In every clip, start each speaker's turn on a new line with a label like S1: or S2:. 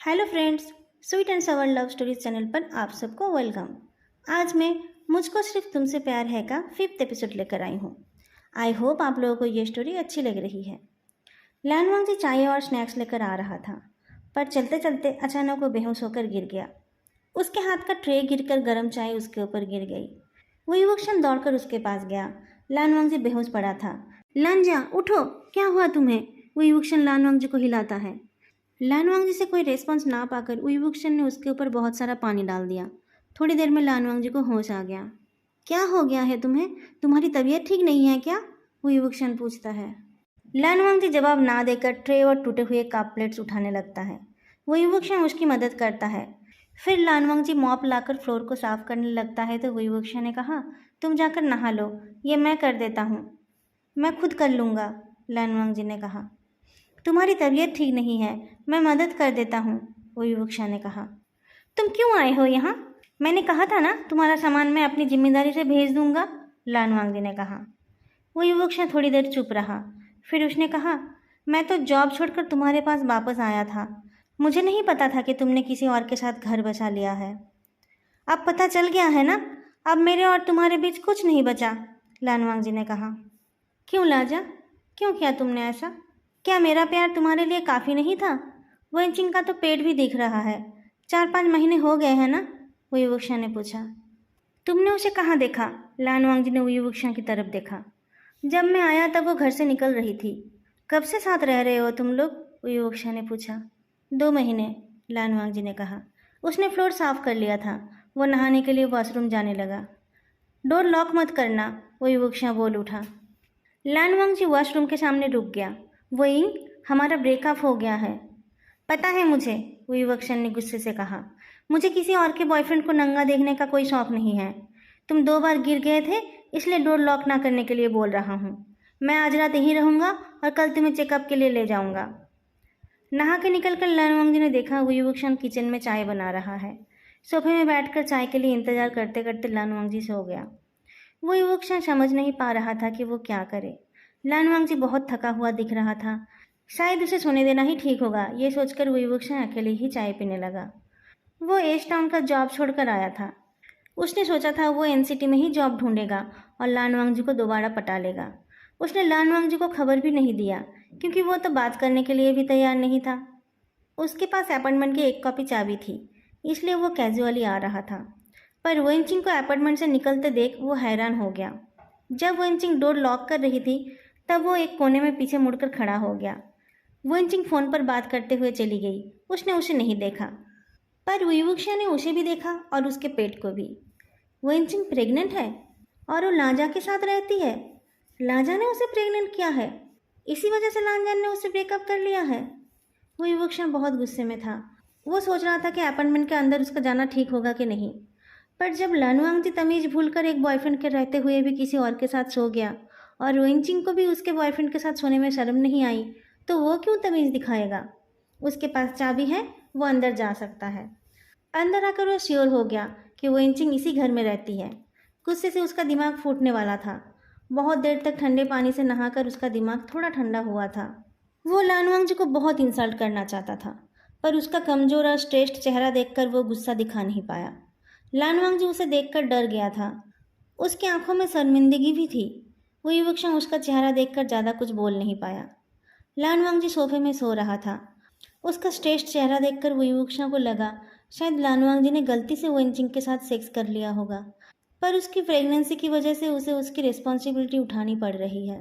S1: Hello friends, sweet and सवर love stories channel पर आप सबको वेलकम। आज मैं मुझको सिर्फ तुमसे प्यार है का 5th एपिसोड लेकर आई हूँ। आई होप आप लोगों को ये स्टोरी अच्छी लग रही है। लानवांग जी चाय और स्नैक्स लेकर आ रहा था, पर चलते चलते अचानक वो बेहोश होकर गिर गया। उसके हाथ का ट्रे गिरकर गर्म चाय उसके ऊपर गिर गई। वो युवक्षण दौड़कर उसके पास गया। लानवांग जी बेहोश पड़ा था। लांजा उठो, क्या हुआ तुम्हें? वो युवक्षण लानवांग जी को हिलाता है। लानवांग जी से कोई रेस्पॉन्स ना पाकर उइवुक्शन ने उसके ऊपर बहुत सारा पानी डाल दिया। थोड़ी देर में लानवांग जी को होश आ गया। क्या हो गया है तुम्हें? तुम्हारी तबीयत ठीक नहीं है क्या? उइवुक्शन पूछता है। लानवांग जी जवाब ना देकर ट्रे और टूटे हुए कप प्लेट्स उठाने लगता है। उइवुक्शन उसकी मदद करता है। फिर लानवांग जी मॉप लाकर फ्लोर को साफ करने लगता है तो उइवुक्शन ने कहा, तुम जाकर नहा लो, ये मैं कर देता हूँ। मैं खुद कर लूँगा, लानवांग जी ने कहा। तुम्हारी तबीयत ठीक नहीं है, मैं मदद कर देता हूँ, उइवुक्शा ने कहा। तुम क्यों आए हो यहाँ? मैंने कहा था ना तुम्हारा सामान मैं अपनी जिम्मेदारी से भेज दूंगा, लानवांग जी ने कहा। उइवुक्शा थोड़ी देर चुप रहा। फिर उसने कहा, मैं तो जॉब छोड़कर तुम्हारे पास वापस आया था। मुझे नहीं पता था कि तुमने किसी और के साथ घर बसा लिया है। अब पता चल गया है ना, अब मेरे और तुम्हारे बीच कुछ नहीं बचा, लानवांग जी ने कहा। क्यों लाजा, क्यों किया तुमने ऐसा? क्या मेरा प्यार तुम्हारे लिए काफ़ी नहीं था? वेंचिंग का तो पेट भी दिख रहा है। 4-5 महीने हो गए हैं ना, उइवुक्शा ने पूछा। तुमने उसे कहाँ देखा? लानवांग जी ने उइवुक्शा की तरफ देखा। जब मैं आया तब वो घर से निकल रही थी। कब से साथ रह रहे हो तुम लोग? उइवुक्शा ने पूछा। 2 महीने, लानवांग जी ने कहा। उसने फ्लोर साफ कर लिया था। वो नहाने के लिए वॉशरूम जाने लगा। डोर लॉक मत करना, उइवुक्शा बोल उठा। लानवांग जी वॉशरूम के सामने रुक गया। वोइंग, हमारा ब्रेकअप हो गया है। पता है मुझे, उइवुक्शन ने गुस्से से कहा। मुझे किसी और के बॉयफ्रेंड को नंगा देखने का कोई शौक नहीं है। तुम 2 बार गिर गए थे, इसलिए डोर लॉक ना करने के लिए बोल रहा हूँ। मैं आज रात यहीं रहूँगा और कल तुम्हें चेकअप के लिए ले जाऊँगा। नहा के निकलकर लानवांग जी ने देखा उइवुक्शन किचन में चाय बना रहा है। सोफे में बैठकर चाय के लिए इंतजार करते करते लानवांग जी सो गया। वो युवक समझ नहीं पा रहा था कि वो क्या करे। लानवांग जी बहुत थका हुआ दिख रहा था। शायद उसे सोने देना ही ठीक होगा, ये सोचकर वो युवक अकेले ही चाय पीने लगा। वो एज टाउन का जॉब छोड़कर आया था। उसने सोचा था वो एनसीटी में ही जॉब ढूंढेगा और लानवांग जी को दोबारा पटा लेगा। उसने लानवांग जी को खबर भी नहीं दिया, क्योंकि वो तो बात करने के लिए भी तैयार नहीं था। उसके पास अपार्टमेंट की 1 कॉपी चाबी थी, इसलिए वो कैजुअली आ रहा था। पर वेंचिंग को अपार्टमेंट से निकलते देख वो हैरान हो गया। जब वेंचिंग डोर लॉक कर रही थी तब वो एक कोने में पीछे मुड़कर खड़ा हो गया। वेंचिंग फ़ोन पर बात करते हुए चली गई। उसने उसे नहीं देखा, पर उइवुक्शा ने उसे भी देखा और उसके पेट को भी। वेंचिंग प्रेग्नेंट है और वो लांजा के साथ रहती है। लांजा ने उसे प्रेग्नेंट किया है, इसी वजह से लांजा ने उससे ब्रेकअप कर लिया है। उइवुक्शा बहुत गुस्से में था। वो सोच रहा था कि अपार्टमेंट के अंदर उसका जाना ठीक होगा कि नहीं। पर जब लानवांग जी तमीज भूलकर एक बॉयफ्रेंड के रहते हुए भी किसी और के साथ सो गया और वेंचिंग को भी उसके बॉयफ्रेंड के साथ सोने में शर्म नहीं आई, तो वो क्यों तमीज़ दिखाएगा? उसके पास चाबी है, वो अंदर जा सकता है। अंदर आकर वो श्योर हो गया कि वेंचिंग इसी घर में रहती है। गुस्से से उसका दिमाग फूटने वाला था। बहुत देर तक ठंडे पानी से नहाकर उसका दिमाग थोड़ा ठंडा हुआ था। वो लानवांग जी को बहुत इंसल्ट करना चाहता था, पर उसका कमज़ोर और स्ट्रेस्ड चेहरा देखकर वो गुस्सा दिखा नहीं पाया। लानवांग जी उसे देखकर डर गया था। उसकी आंखों में शर्मिंदगी भी थी। वो युवक उसका चेहरा देखकर ज़्यादा कुछ बोल नहीं पाया। लानवांग जी सोफे में सो रहा था। उसका स्ट्रेस्ड चेहरा देखकर वो युवक को लगा शायद लानवांग जी ने गलती से वेंचिंग के साथ सेक्स कर लिया होगा, पर उसकी प्रेगनेंसी की वजह से उसे उसकी रिस्पॉन्सिबिलिटी उठानी पड़ रही है।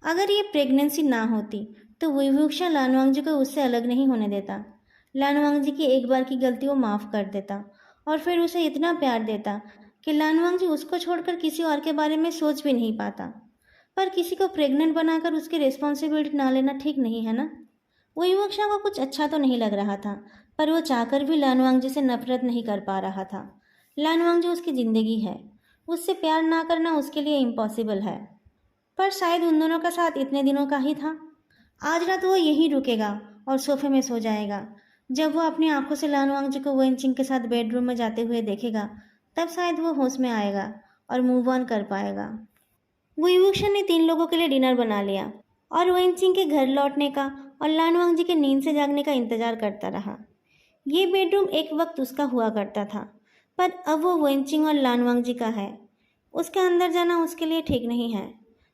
S1: अगर ये प्रेगनेंसी ना होती तो विभूषा लानवांग जी को उससे अलग नहीं होने देता। लानवांग जी की एक बार की गलती वो माफ़ कर देता और फिर उसे इतना प्यार देता कि लानवांग जी उसको छोड़कर किसी और के बारे में सोच भी नहीं पाता। पर किसी को प्रेग्नेंट बनाकर उसकी रिस्पॉन्सिबिलिटी ना लेना ठीक नहीं है ना। वो युवक्षा को कुछ अच्छा तो नहीं लग रहा था, पर वो चाहकर भी लानवांग जी से नफरत नहीं कर पा रहा था। लानवांग जी उसकी ज़िंदगी है, उससे प्यार ना करना उसके लिए इम्पॉसिबल है। पर शायद उन दोनों का साथ इतने दिनों का ही था। आज रात वो यहीं रुकेगा और सोफे में सो जाएगा। जब वो अपनी आंखों से लानवांग जी को वेंचिंग के साथ बेडरूम में जाते हुए देखेगा, तब शायद वो होश में आएगा और मूव ऑन कर पाएगा। वो युवक्षण ने 3 लोगों के लिए डिनर बना लिया और वेंचिंग के घर लौटने का और लानवांग जी के नींद से जागने का इंतजार करता रहा। ये बेडरूम एक वक्त उसका हुआ करता था, पर अब वो वेंचिंग और लानवांग जी का है। उसके अंदर जाना उसके लिए ठीक नहीं है।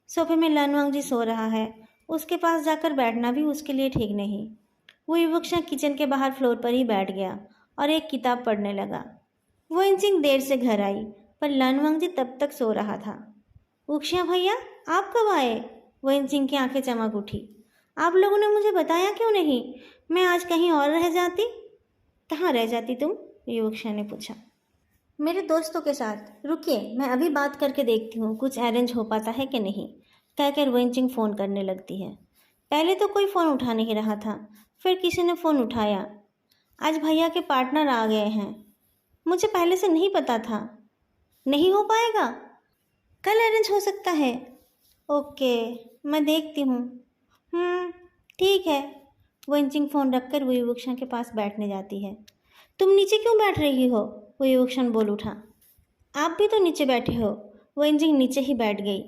S1: सोफे में लानवांग जी सो रहा है, उसके पास जाकर बैठना भी उसके लिए ठीक नहीं। वो युवक्षा किचन के बाहर फ्लोर पर ही बैठ गया और एक किताब पढ़ने लगा। वेंचिंग देर से घर आई, पर लानवांग जी तब तक सो रहा था। उक्षिया भैया, आप कब आए? वेंचिंग की आंखें चमक उठी। आप लोगों ने मुझे बताया क्यों नहीं? मैं आज कहीं और रह जाती। कहाँ रह जाती तुम? युवक्षा ने पूछा। मेरे दोस्तों के साथ। रुकिए, मैं अभी बात करके देखती हूँ कुछ अरेंज हो पाता है कि नहीं, कहकर वेंचिंग फ़ोन करने लगती है। पहले तो कोई फ़ोन उठा नहीं रहा था, फिर किसी ने फ़ोन उठाया। आज भैया के पार्टनर आ गए हैं। मुझे पहले से नहीं पता था। नहीं हो पाएगा? कल अरेंज हो सकता है। ओके, मैं देखती हूँ। ठीक है। वो इंचिंग फ़ोन रखकर वो युवक्षण के पास बैठने जाती है। तुम नीचे क्यों बैठ रही हो? वो युवक्षण बोल उठा। आप भी तो नीचे बैठे हो। वो इंचिंग नीचे ही बैठ गई।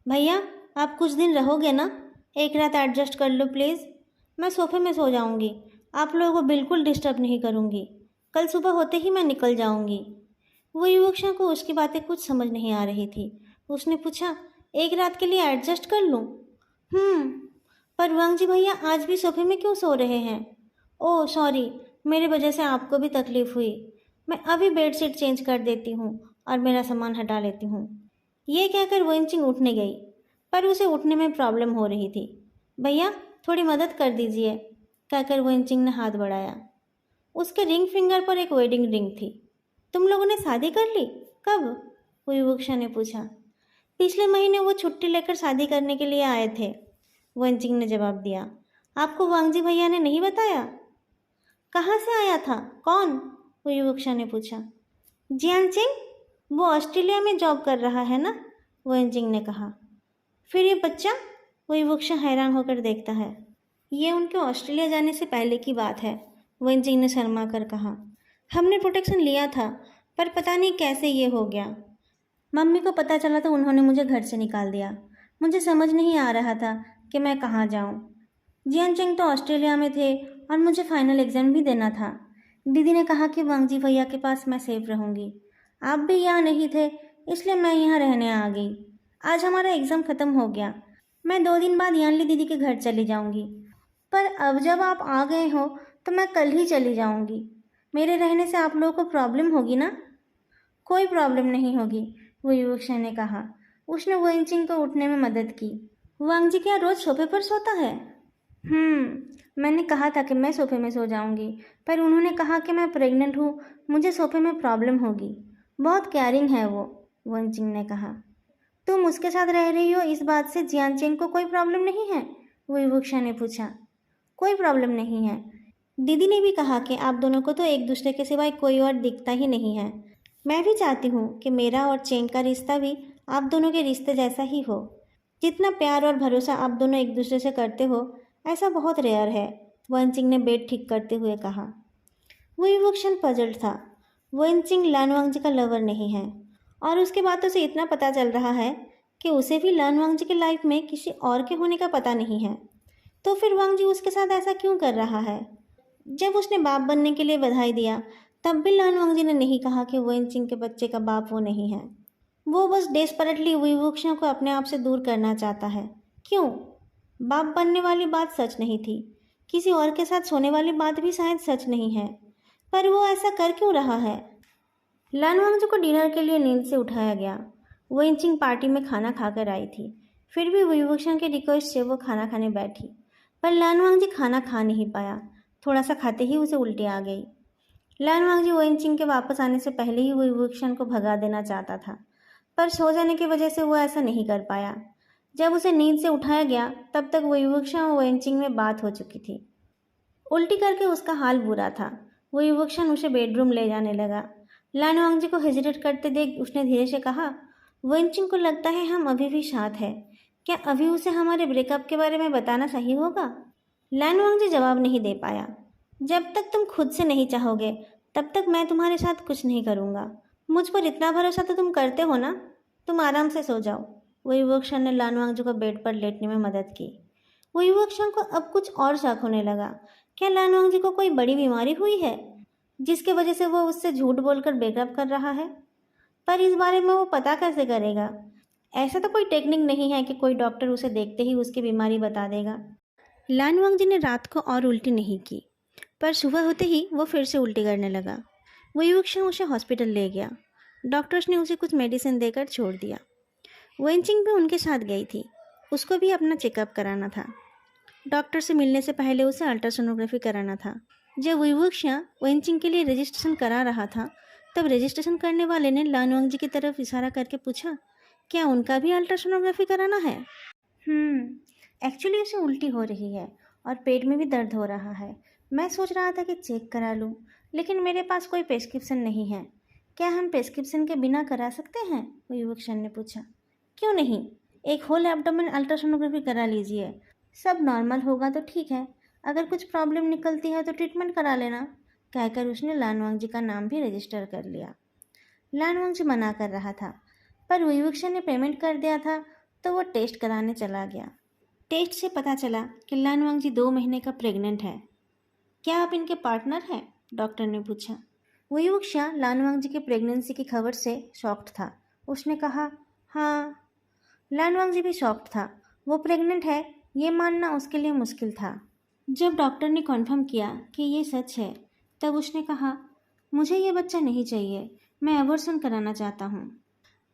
S1: भैया, आप कुछ दिन रहोगे ना? एक रात एडजस्ट कर लो प्लीज़। मैं सोफे में सो जाऊँगी। आप लोगों को बिल्कुल डिस्टर्ब नहीं करूँगी। कल सुबह होते ही मैं निकल जाऊँगी। वो युवक्षा को उसकी बातें कुछ समझ नहीं आ रही थी। उसने पूछा, एक रात के लिए एडजस्ट कर लूँ? पर वांग जी भैया आज भी सोफे में क्यों सो रहे हैं? ओह सॉरी, मेरे वजह से आपको भी तकलीफ़ हुई। मैं अभी बेडशीट चेंज कर देती हूँ और मेरा सामान हटा लेती हूँ। ये कहकर वेंचिंग उठने गई, पर उसे उठने में प्रॉब्लम हो रही थी। भैया, थोड़ी मदद कर दीजिए, कहकर वेंचिंग ने हाथ बढ़ाया। उसके रिंग फिंगर पर एक वेडिंग रिंग थी। तुम लोगों ने शादी कर ली? कब? वो युवक्षा ने पूछा। पिछले महीने वो छुट्टी लेकर शादी करने के लिए आए थे, वंचिंग ने जवाब दिया। आपको वांगजी भैया ने नहीं बताया? कहाँ से आया था? कौन? वो युवक्षा ने पूछा। जियानचिंग, वो ऑस्ट्रेलिया में जॉब कर रहा है ना? वंचिंग ने कहा। फिर ये बच्चा? वो युवक्षा हैरान होकर देखता है। ये उनके ऑस्ट्रेलिया जाने से पहले की बात है, वंचिंग ने शर्मा कर कहा। हमने प्रोटेक्शन लिया था, पर पता नहीं कैसे ये हो गया। मम्मी को पता चला तो उन्होंने मुझे घर से निकाल दिया। मुझे समझ नहीं आ रहा था कि मैं कहाँ जाऊँ। जियानचेंग तो ऑस्ट्रेलिया में थे और मुझे फाइनल एग्ज़ाम भी देना था। दीदी ने कहा कि वांगजी भैया के पास मैं सेफ रहूँगी। आप भी यहाँ नहीं थे, इसलिए मैं यहाँ रहने आ गई। आज हमारा एग्ज़ाम ख़त्म हो गया। मैं 2 दिन बाद यानली दीदी के घर चली जाऊँगी। पर अब जब आप आ गए हो तो मैं कल ही चली जाऊँगी। मेरे रहने से आप लोगों को प्रॉब्लम होगी ना? कोई प्रॉब्लम नहीं होगी, वो युवक्षा ने कहा। उसने वेंचिंग को उठने में मदद की। वांगजी क्या रोज़ सोफे पर सोता है? मैंने कहा था कि मैं सोफे में सो जाऊंगी, पर उन्होंने कहा कि मैं प्रेग्नेंट हूँ, मुझे सोफे में प्रॉब्लम होगी। बहुत केयरिंग है वो, वेंचिंग ने कहा। तुम उसके साथ रह रही हो, इस बात से जियानचेंग को कोई प्रॉब्लम नहीं है? वो युवक्षा ने पूछा। कोई प्रॉब्लम नहीं है। दीदी ने भी कहा कि आप दोनों को तो एक दूसरे के सिवाय कोई और दिखता ही नहीं है। मैं भी चाहती हूँ कि मेरा और चेंग का रिश्ता भी आप दोनों के रिश्ते जैसा ही हो। जितना प्यार और भरोसा आप दोनों एक दूसरे से करते हो, ऐसा बहुत रेयर है, वंचिंग ने बेड ठीक करते हुए कहा। वो युवक्षण पजल्ड था। वंचिंग लानवांगजी का लवर नहीं है, और उसके बातों से इतना पता चल रहा है कि उसे भी लानवांगजी की लाइफ में किसी और के होने का पता नहीं है। तो फिर वांगजी उसके साथ ऐसा क्यों कर रहा है? जब उसने बाप बनने के लिए बधाई दिया, तब भी लानवांगजी ने नहीं कहा कि वेंचिंग के बच्चे का बाप वो नहीं है। वो बस डेस्परेटली विवक्षा को अपने आप से दूर करना चाहता है। क्यों? बाप बनने वाली बात सच नहीं थी। किसी और के साथ सोने वाली बात भी शायद सच नहीं है। पर वो ऐसा कर क्यों रहा है? लानवांगजी को डिनर के लिए नींद से उठाया गया। वेंचिंग पार्टी में खाना खाकर आई थी। फिर भी विवक्षा के रिक्वेस्ट से वो खाना खाने बैठी, पर लानवांगजी खाना खा नहीं पाया। थोड़ा सा खाते ही उसे उल्टी आ गई। लानवांगजी वेंचिंग के वापस आने से पहले ही विवक्षण को भगा देना चाहता था, पर सो जाने की वजह से वो ऐसा नहीं कर पाया। जब उसे नींद से उठाया गया, तब तक विवक्षा और वेंचिंग में बात हो चुकी थी। उल्टी करके उसका हाल बुरा था। वो युवक्षण उसे बेडरूम ले जाने लगा। लानवांगजी को हेजिटेट करते देख उसने धीरे से कहा, वेंचिंग को लगता है हम अभी भी साथ हैं। क्या अभी उसे हमारे ब्रेकअप के बारे में बताना सही होगा? लानवांगजी जवाब नहीं दे पाया। जब तक तुम खुद से नहीं चाहोगे, तब तक मैं तुम्हारे साथ कुछ नहीं करूँगा। मुझ पर इतना भरोसा तो तुम करते हो ना? तुम आराम से सो जाओ। वो युवक्षण ने लानवांगजी को बेड पर लेटने में मदद की। वो युवक्षण को अब कुछ और शक होने लगा। क्या लानवांगजी को कोई बड़ी बीमारी हुई है? जिसके वजह से वो उससे झूठ बोलकर ब्रेकअप कर रहा है। पर इस बारे में वो पता कैसे करेगा? ऐसा तो कोई टेक्निक नहीं है कि कोई डॉक्टर उसे देखते ही उसकी बीमारी बता देगा। लान वांगजी ने रात को और उल्टी नहीं की, पर सुबह होते ही वो फिर से उल्टी करने लगा। वो युवक उसे हॉस्पिटल ले गया। डॉक्टर्स ने उसे कुछ मेडिसिन देकर छोड़ दिया। वेंचिंग भी उनके साथ गई थी। उसको भी अपना चेकअप कराना था। डॉक्टर से मिलने से पहले उसे अल्ट्रासोनोग्राफी कराना था। जब विवक्षा वेंचिंग के लिए रजिस्ट्रेशन करा रहा था, तब रजिस्ट्रेशन करने वाले ने लान वांगजी की तरफ इशारा करके पूछा, क्या उनका भी अल्ट्रासोनोग्राफी कराना है? एक्चुअली उसे उल्टी हो रही है और पेट में भी दर्द हो रहा है। मैं सोच रहा था कि चेक करा लूँ, लेकिन मेरे पास कोई प्रेस्क्रिप्शन नहीं है। क्या हम प्रेस्क्रिप्शन के बिना करा सकते हैं? वो युवक्षण ने पूछा। क्यों नहीं, एक होल एब्डोमेन अल्ट्रासोनोग्राफी करा लीजिए। सब नॉर्मल होगा तो ठीक है, अगर कुछ प्रॉब्लम निकलती है तो ट्रीटमेंट करा लेना, कहकर उसने लान वांगजी का नाम भी रजिस्टर कर लिया। लान वांगजी मना कर रहा था, पर युवक्षण ने पेमेंट कर दिया था तो वो टेस्ट कराने चला गया। टेस्ट से पता चला कि लान वांगजी 2 महीने का प्रेग्नेंट है। क्या आप इनके पार्टनर हैं? डॉक्टर ने पूछा। वो युवक लान वांगजी के प्रेगनेंसी की खबर से शॉक्ड था। उसने कहा, हाँ। लान वांगजी भी शॉक्ड था। वो प्रेग्नेंट है, ये मानना उसके लिए मुश्किल था। जब डॉक्टर ने कन्फर्म किया कि ये सच है, तब उसने कहा, मुझे ये बच्चा नहीं चाहिए, मैं अबॉर्शन कराना चाहता हूँ।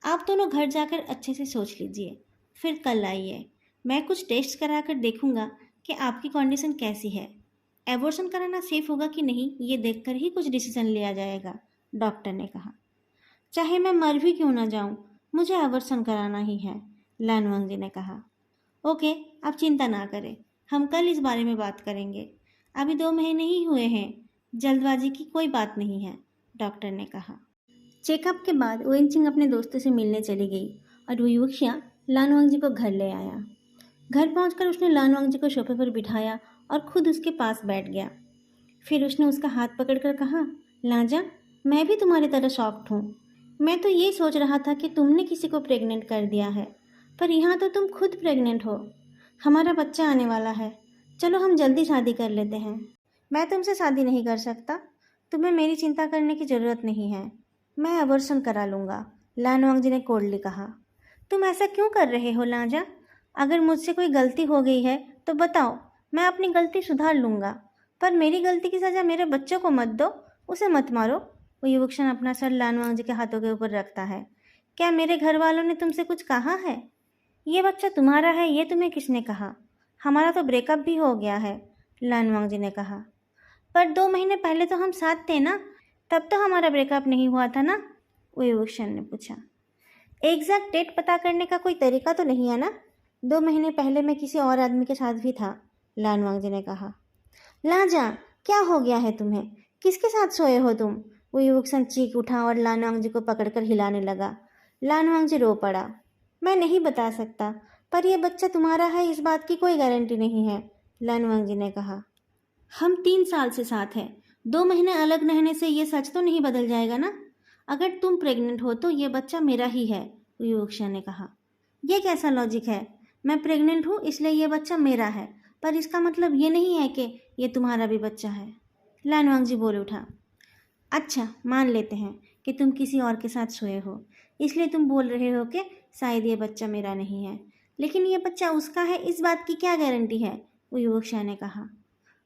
S1: आप दोनों घर जाकर अच्छे से सोच लीजिए, फिर कल आइए। मैं कुछ टेस्ट कराकर देखूंगा कि आपकी कंडीशन कैसी है। एबॉर्शन कराना सेफ होगा कि नहीं, ये देखकर ही कुछ डिसीजन लिया जाएगा, डॉक्टर ने कहा। चाहे मैं मर भी क्यों ना जाऊं, मुझे एबॉर्शन कराना ही है, लान वांगजी ने कहा। ओके, आप चिंता ना करें, हम कल इस बारे में बात करेंगे। अभी 2 महीने ही हुए हैं, जल्दबाजी की कोई बात नहीं है, डॉक्टर ने कहा। चेकअप के बाद वेंचिंग अपने दोस्तों से मिलने चली गई और युवक्षिया लान वांगजी को घर ले आया। घर पहुंचकर उसने लान वांगजी को सोफे पर बिठाया और खुद उसके पास बैठ गया। फिर उसने उसका हाथ पकड़कर कहा, लाजा, मैं भी तुम्हारी तरह शॉक्ड हूँ। मैं तो ये सोच रहा था कि तुमने किसी को प्रेग्नेंट कर दिया है, पर यहाँ तो तुम खुद प्रेग्नेंट हो। हमारा बच्चा आने वाला है, चलो हम जल्दी शादी कर लेते हैं। मैं तुमसे शादी नहीं कर सकता, तुम्हें मेरी चिंता करने की ज़रूरत नहीं है, मैं अबॉर्शन करा लूँगा, लान वांगजी ने कोल्डली कहा। तुम ऐसा क्यों कर रहे हो लाजा? अगर मुझसे कोई गलती हो गई है तो बताओ, मैं अपनी गलती सुधार लूँगा, पर मेरी गलती की सज़ा मेरे बच्चों को मत दो, उसे मत मारो। वो युवक्षण अपना सर लान वांगजी के हाथों के ऊपर रखता है। क्या मेरे घर वालों ने तुमसे कुछ कहा है? ये बच्चा तुम्हारा है, ये तुम्हें किसने कहा? हमारा तो ब्रेकअप भी हो गया है, लान वांगजी ने कहा। पर 2 महीने पहले तो हम साथ थे ना, तब तो हमारा ब्रेकअप नहीं हुआ था ना, वो युवक्षण ने पूछा। एग्जैक्ट डेट पता करने का कोई तरीका तो नहीं है ना? 2 महीने पहले मैं किसी और आदमी के साथ भी था, लान वांगजी ने कहा। लाजा, क्या हो गया है तुम्हें? किसके साथ सोए हो तुम? वो युवक चीख उठा और लान वांगजी को पकड़कर हिलाने लगा। लान वांगजी रो पड़ा। मैं नहीं बता सकता, पर यह बच्चा तुम्हारा है इस बात की कोई गारंटी नहीं है, लान वांगजी ने कहा। हम 3 साल से साथ हैं, 2 महीने अलग रहने से ये सच तो नहीं बदल जाएगा ना? अगर तुम प्रेग्नेंट हो तो ये बच्चा मेरा ही है, युवक्षा ने कहा। यह कैसा लॉजिक है? मैं प्रेग्नेंट हूँ इसलिए ये बच्चा मेरा है, पर इसका मतलब ये नहीं है कि ये तुम्हारा भी बच्चा है, लान वांगजी बोल उठा। अच्छा, मान लेते हैं कि तुम किसी और के साथ सोए हो, इसलिए तुम बोल रहे हो कि शायद ये बच्चा मेरा नहीं है, लेकिन ये बच्चा उसका है इस बात की क्या गारंटी है, वो युवक्षा ने कहा।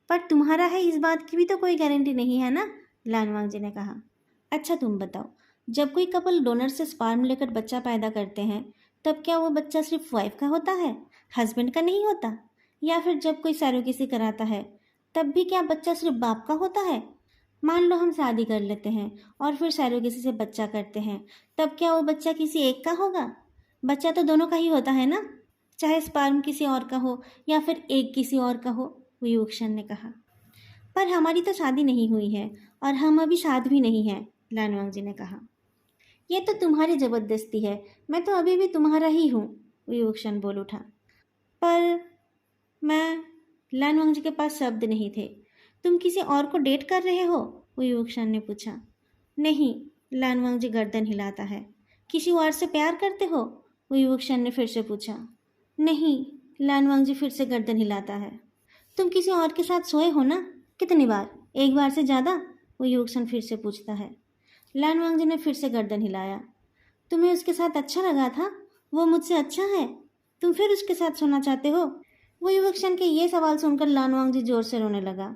S1: पर तुम्हारा है इस बात की भी तो कोई गारंटी नहीं है ना, लान वांगजी ने कहा। अच्छा तुम बताओ, जब कोई कपल डोनर से स्पर्म लेकर बच्चा पैदा करते हैं, तब क्या वो बच्चा सिर्फ वाइफ का होता है, हस्बैंड का नहीं होता? या फिर जब कोई सैरोगेसी कराता है, तब भी क्या बच्चा सिर्फ बाप का होता है? मान लो हम शादी कर लेते हैं और फिर सैरोगेसी से बच्चा करते हैं, तब क्या वो बच्चा किसी एक का होगा? बच्चा तो दोनों का ही होता है ना, चाहे स्पर्म किसी और का हो या फिर एक किसी और का हो, वो युवक्षण ने कहा। पर हमारी तो शादी नहीं हुई है और हम अभी शादी भी नहीं हैं, लान वांगजी ने कहा। ये तो तुम्हारी ज़बरदस्ती है, मैं तो अभी भी तुम्हारा ही हूँ, युवक्षण बोल उठा। पर मैं, लान वांगजी के पास शब्द नहीं थे। तुम किसी और को डेट कर रहे हो, वो युवक्षण ने पूछा। नहीं, लान वांगजी गर्दन हिलाता है। किसी और से प्यार करते हो, वो युवक्षण ने फिर से पूछा। नहीं, लान वांगजी फिर से गर्दन हिलाता है। तुम किसी और के साथ सोए हो ना? कितनी बार? एक बार से ज़्यादा? वो युवक्षण फिर से पूछता है। लान वांगजी ने फिर से गर्दन हिलाया। तुम्हें उसके साथ अच्छा लगा था? वो मुझसे अच्छा है? तुम फिर उसके साथ सोना चाहते हो? वो युवक्षण के ये सवाल सुनकर लान वांगजी जोर से रोने लगा।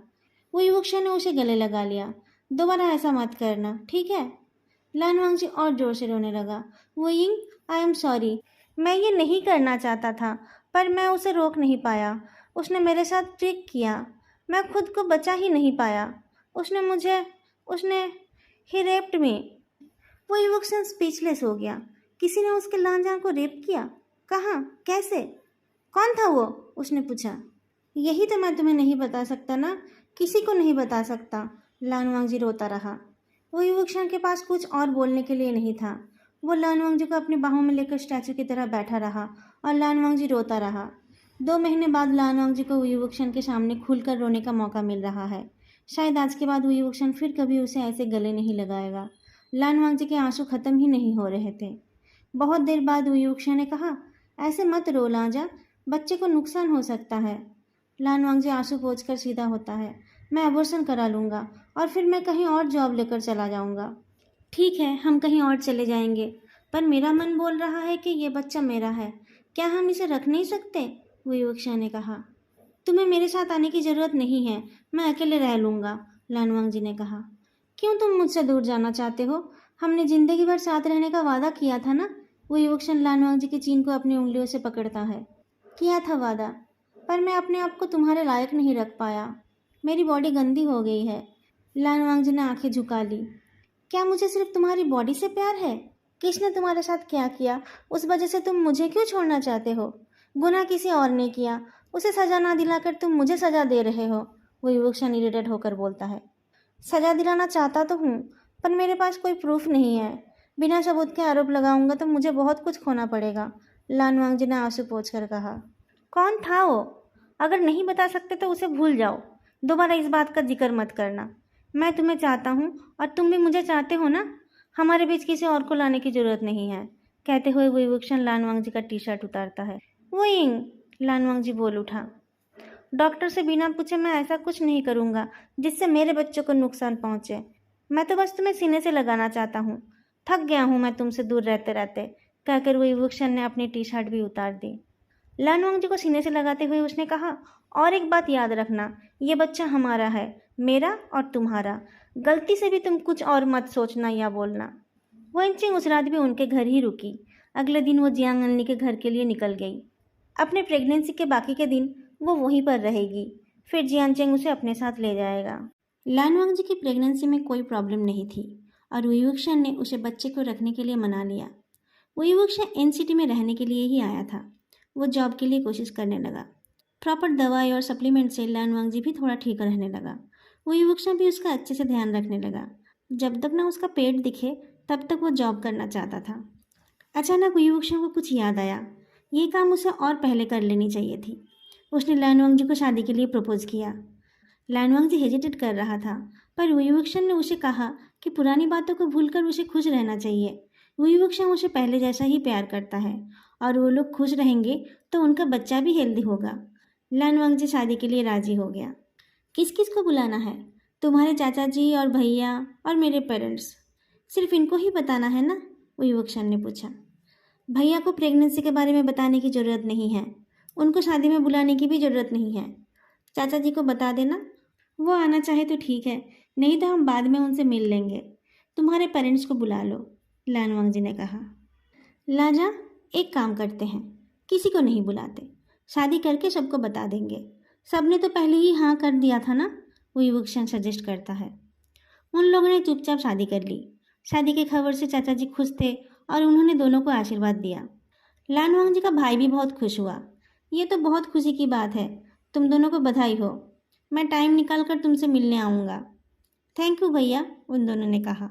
S1: वो युवक्षण ने उसे गले लगा लिया। दोबारा ऐसा मत करना, ठीक है? लान वांगजी और जोर से रोने लगा। वो यिंग, आई एम सॉरी, मैं ये नहीं करना चाहता था, पर मैं उसे रोक नहीं पाया। उसने मेरे साथ ट्रिक किया, मैं खुद को बचा ही नहीं पाया। उसने ही रेप्ड मी। वो युवक स्पीचलेस हो गया। किसी ने उसके लांजा को रेप किया? कहाँ? कैसे? कौन था वो? उसने पूछा। यही तो मैं तुम्हें नहीं बता सकता ना, किसी को नहीं बता सकता। लान वांगजी रोता रहा। वो युवक के पास कुछ और बोलने के लिए नहीं था। वो लान वांगजी को अपनी बाहों में लेकर स्टैचू की तरह बैठा रहा और लान वांगजी रोता रहा। 2 महीने बाद लान वांगजी को युवक्षण के सामने खुलकर रोने का मौका मिल रहा है। शायद आज के बाद वो युवक्षण फिर कभी उसे ऐसे गले नहीं लगाएगा। लान वांगजी के आंसू खत्म ही नहीं हो रहे थे। बहुत देर बाद वो युवक्षण ने कहा, ऐसे मत रो लांजा, बच्चे को नुकसान हो सकता है। लान वांगजी आंसू पोंछकर सीधा होता है। मैं अबॉर्शन करा लूँगा और फिर मैं कहीं और जॉब लेकर चला जाऊँगा। ठीक है, हम कहीं और चले जाएंगे, पर मेरा मन बोल रहा है कि ये बच्चा मेरा है। क्या हम इसे रख नहीं सकते? वो युवक्षा ने कहा। तुम्हें मेरे साथ आने की ज़रूरत नहीं है, मैं अकेले रह लूँगा, लान वांगजी ने कहा। क्यों तुम मुझसे दूर जाना चाहते हो? हमने ज़िंदगी भर साथ रहने का वादा किया था ना। वो युवक्षण लान वांगजी की चीन को अपनी उंगलियों से पकड़ता है। किया था वादा, पर मैं अपने आप को तुम्हारे लायक नहीं रख पाया। मेरी बॉडी गंदी हो गई है। लान वांगजी ने आंखें झुका ली। क्या मुझे सिर्फ तुम्हारी बॉडी से प्यार है? किसने तुम्हारे साथ क्या किया, उस वजह से तुम मुझे क्यों छोड़ना चाहते हो? गुनाह किसी और ने किया, उसे सज़ा ना दिलाकर तुम मुझे सज़ा दे रहे हो। वो युवक्षण इरिटेट होकर बोलता है। सज़ा दिलाना चाहता तो हूँ, पर मेरे पास कोई प्रूफ नहीं है। बिना सबूत के आरोप लगाऊंगा तो मुझे बहुत कुछ खोना पड़ेगा, लान वांगजी ने आंसू पोंछकर कहा। कौन था वो? अगर नहीं बता सकते तो उसे भूल जाओ, दोबारा इस बात का जिक्र मत करना। मैं तुम्हें चाहता हूँ और तुम भी मुझे चाहते हो ना। हमारे बीच किसी और को लाने की ज़रूरत नहीं है। कहते हुए वो युवक्षण लान वांगजी का टी शर्ट उतारता है। वो यिंग, लान वांगजी बोल उठा। डॉक्टर से बिना पूछे मैं ऐसा कुछ नहीं करूँगा जिससे मेरे बच्चों को नुकसान पहुँचे। मैं तो बस तुम्हें सीने से लगाना चाहता हूँ। थक गया हूँ मैं तुमसे दूर रहते रहते, कहकर वो युवक्षण ने अपनी टी शर्ट भी उतार दी। लान वांगजी को सीने से लगाते हुए उसने कहा, और एक बात याद रखना, ये बच्चा हमारा है, मेरा और तुम्हारा। गलती से भी तुम कुछ और मत सोचना या बोलना। वो इंचिंग उस रात भी उनके घर ही रुकी। अगले दिन वो जियांग अनली के घर के लिए निकल गई। अपने प्रेगनेंसी के बाकी के दिन वो वहीं पर रहेगी, फिर जियांचेंग उसे अपने साथ ले जाएगा। लान वांगजी की प्रेगनेंसी में कोई प्रॉब्लम नहीं थी और वो युवक्षण ने उसे बच्चे को रखने के लिए मना लिया। वो युवक्षण एनसीटी में रहने के लिए ही आया था। वो जॉब के लिए कोशिश करने लगा। प्रॉपर दवाई और सप्लीमेंट से लान वांगजी भी थोड़ा ठीक रहने लगा। वो युवक्षण भी उसका अच्छे से ध्यान रखने लगा। जब तक ना उसका पेट दिखे तब तक वो जॉब करना चाहता था। अचानक वो युवक्षण को कुछ याद आया। ये काम उसे और पहले कर लेनी चाहिए थी। उसने लान वांगजी को शादी के लिए प्रपोज किया। लान वांगजी हेजिटेट कर रहा था, पर वो युवक्षण ने उसे कहा कि पुरानी बातों को भूलकर उसे खुश रहना चाहिए। वो युवक्षण उसे पहले जैसा ही प्यार करता है और वो लोग खुश रहेंगे तो उनका बच्चा भी हेल्दी होगा। लान वांगजी शादी के लिए राजी हो गया। किस किस को बुलाना है? तुम्हारे चाचा जी और भैया और मेरे पेरेंट्स। सिर्फ इनको ही बताना है ना? वो युवक्षण ने पूछा। भैया को प्रेगनेंसी के बारे में बताने की ज़रूरत नहीं है, उनको शादी में बुलाने की भी ज़रूरत नहीं है। चाचा जी को बता देना, वो आना चाहे तो ठीक है, नहीं तो हम बाद में उनसे मिल लेंगे। तुम्हारे पेरेंट्स को बुला लो, लान वांगजी ने कहा। लाजा, एक काम करते हैं, किसी को नहीं बुलाते, शादी करके सबको बता देंगे। सबने तो पहले ही हाँ कर दिया था ना? वो युवक्षण सजेस्ट करता है। उन लोगों ने चुपचाप शादी कर ली। शादी की खबर से चाचा जी खुश थे और उन्होंने दोनों को आशीर्वाद दिया। लान वांगजी का भाई भी बहुत खुश हुआ। ये तो बहुत खुशी की बात है, तुम दोनों को बधाई हो। मैं टाइम निकाल कर तुमसे मिलने आऊँगा। थैंक यू भैया, उन दोनों ने कहा।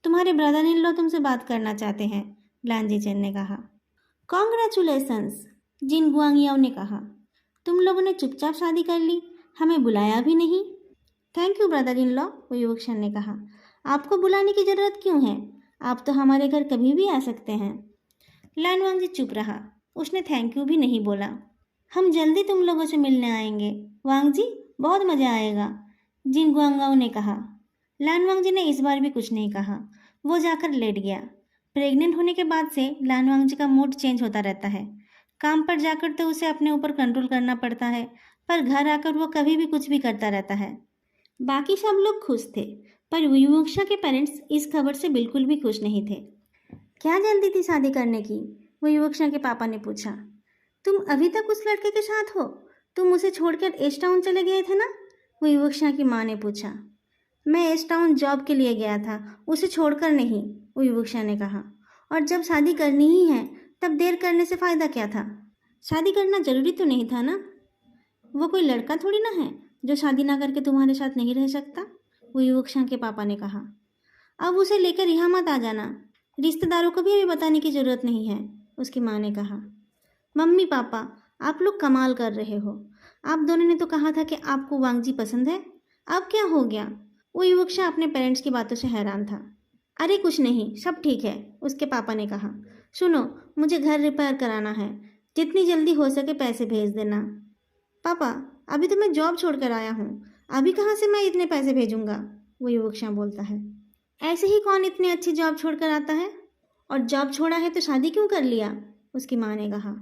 S1: तुम्हारे ब्रदर इन लॉ तुमसे बात करना चाहते हैं, लान जीचेन ने कहा। कॉन्ग्रेचुलेसन्स, जिन गुआंगियाओ ने कहा। तुम लोगों ने चुपचाप शादी कर ली, हमें बुलाया भी नहीं। Thank you brother in law, वो युवक्षण ने कहा। आपको बुलाने की ज़रूरत क्यों है? आप तो हमारे घर कभी भी आ सकते हैं। लान वांगजी चुप रहा, उसने थैंक यू भी नहीं बोला। हम जल्दी तुम लोगों से मिलने आएंगे वांगजी, बहुत मज़ा आएगा, जिन गुआंगाओ ने कहा। लानवांगजी ने इस बार भी कुछ नहीं कहा। वो जाकर लेट गया। प्रेग्नेंट होने के बाद से लानवांगजी का मूड चेंज होता रहता है। काम पर जाकर तो उसे अपने ऊपर कंट्रोल करना पड़ता है, पर घर आकर वो कभी भी कुछ भी करता रहता है। बाकी सब लोग खुश थे, पर विवक्षा के पेरेंट्स इस खबर से बिल्कुल भी खुश नहीं थे। क्या जल्दी थी शादी करने की? विवक्षा के पापा ने पूछा। तुम अभी तक उस लड़के के साथ हो? तुम उसे छोड़कर एस टाउन चले गए थे ना? विवक्षा की माँ ने पूछा। मैं एस टाउन जॉब के लिए गया था, उसे छोड़कर नहीं, विवक्षा ने कहा। और जब शादी करनी ही है तब देर करने से फ़ायदा क्या था? शादी करना जरूरी तो नहीं था ना? वो कोई लड़का थोड़ी ना है जो शादी ना करके तुम्हारे साथ नहीं रह सकता, विवक्षा के पापा ने कहा। अब उसे लेकर यहाँ मत आ जाना, रिश्तेदारों को भी अभी बताने की ज़रूरत नहीं है, उसकी माँ ने कहा। मम्मी पापा, आप लोग कमाल कर रहे हो। आप दोनों ने तो कहा था कि आपको वांगजी पसंद है, अब क्या हो गया? वो युवक्षा अपने पेरेंट्स की बातों से हैरान था। अरे कुछ नहीं, सब ठीक है, उसके पापा ने कहा। सुनो, मुझे घर रिपेयर कराना है, जितनी जल्दी हो सके पैसे भेज देना। पापा, अभी तो मैं जॉब छोड़कर आया हूँ, अभी कहाँ से मैं इतने पैसे भेजूंगा? वो युवक्षा बोलता है। ऐसे ही कौन इतनी अच्छी जॉब छोड़कर आता है? और जॉब छोड़ा है तो शादी क्यों कर लिया? उसकी माँ ने कहा।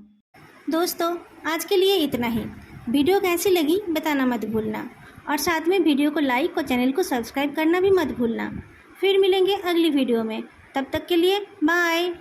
S1: दोस्तों, आज के लिए इतना ही। वीडियो कैसी लगी बताना मत भूलना, और साथ में वीडियो को लाइक और चैनल को सब्सक्राइब करना भी मत भूलना। फिर मिलेंगे अगली वीडियो में, तब तक के लिए बाय।